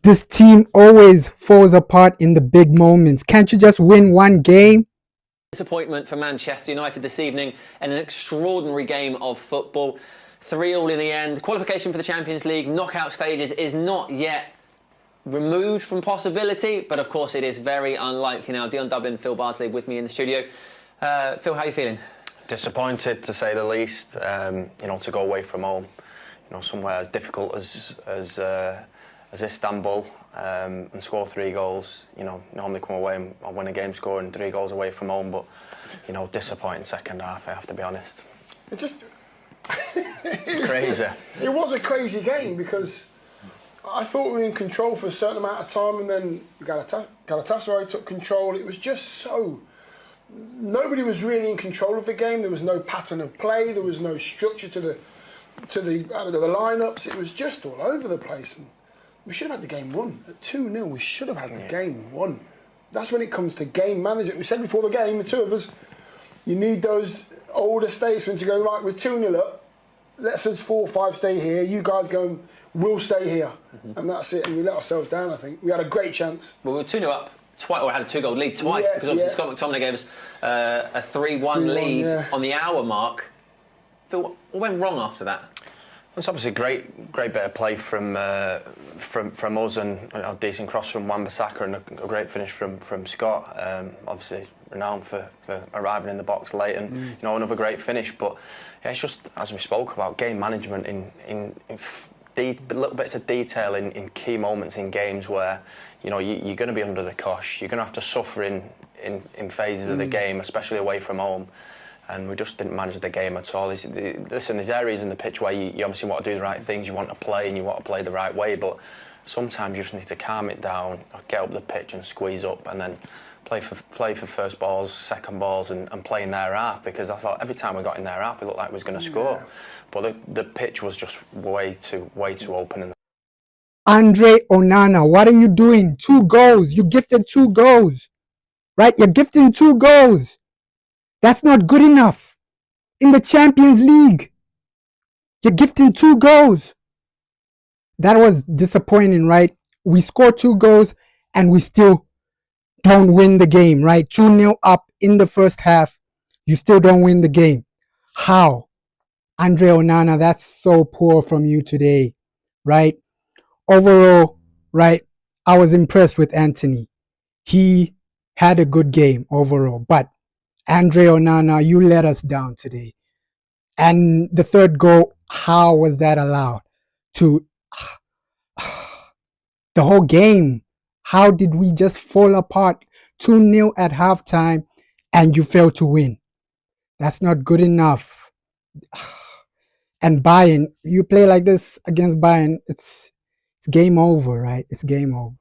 This team always falls apart in the big moments. Can't you just win one game? Disappointment for Manchester United this evening in an extraordinary game of football. 3-3 in the end. Qualification for the Champions League knockout stages is not yet removed from possibility, but of course it is very unlikely now. Dion Dublin, Phil Bardsley with me in the studio. Phil, how are you feeling? Disappointed, to say the least. To go away from home, somewhere as difficult as Istanbul, and score 3 goals. Normally come away and win a game scoring 3 goals away from home, but disappointing second half, I have to be honest. It just crazy. It was a crazy game because I thought we were in control for a certain amount of time, and then Galatasaray took control. It was just so. Nobody was really in control of the game. There was no pattern of play. There was no structure to the lineups. It was just all over the place. And we should have had the game won. At 2-0, we should have had the game won. That's when it comes to game management. We said before the game, the two of us, you need those older statesmen to go, right, we're 2-0 up. Let's us 4 or 5 stay here. You guys go, we'll stay here. And that's it. And we let ourselves down, I think. We had a great chance. Well, we were 2-0 up. Twice, or had a 2-goal lead twice, because obviously Scott McTominay gave us a 3-1 lead on the hour mark. Phil, what went wrong after that? It's obviously a great bit of play from us, and a decent cross from Wan-Bissaka, and a great finish from Scott. Obviously renowned for arriving in the box late, and another great finish. But yeah, it's just, as we spoke about, game management in little bits of detail in key moments in games where you're going to be under the cosh. You're going to have to suffer in phases of the game, especially away from home. And we just didn't manage the game at all. There's areas in the pitch where you obviously want to do the right things, you want to play, and you want to play the right way, but sometimes you just need to calm it down, get up the pitch and squeeze up, and then play for first balls, second balls, and play in their half, because I thought every time we got in their half, it looked like we was going to score. But the pitch was just way too open. Andre Onana, what are you doing? 2 goals. You gifted 2 goals. Right? You're gifting 2 goals. That's not good enough. In the Champions League, you're gifting 2 goals. That was disappointing, right? We scored 2 goals and we still don't win the game, right? 2-0 up in the first half. You still don't win the game. How? Andre Onana, that's so poor from you today, right? Overall, right, I was impressed with Anthony. He had a good game overall, but Andre Onana, you let us down today. And the 3rd goal, how was that allowed? The whole game, how did we just fall apart? 2-0 at halftime, and you fail to win. That's not good enough. And Bayern, you play like this against Bayern, it's game over, right? It's game over.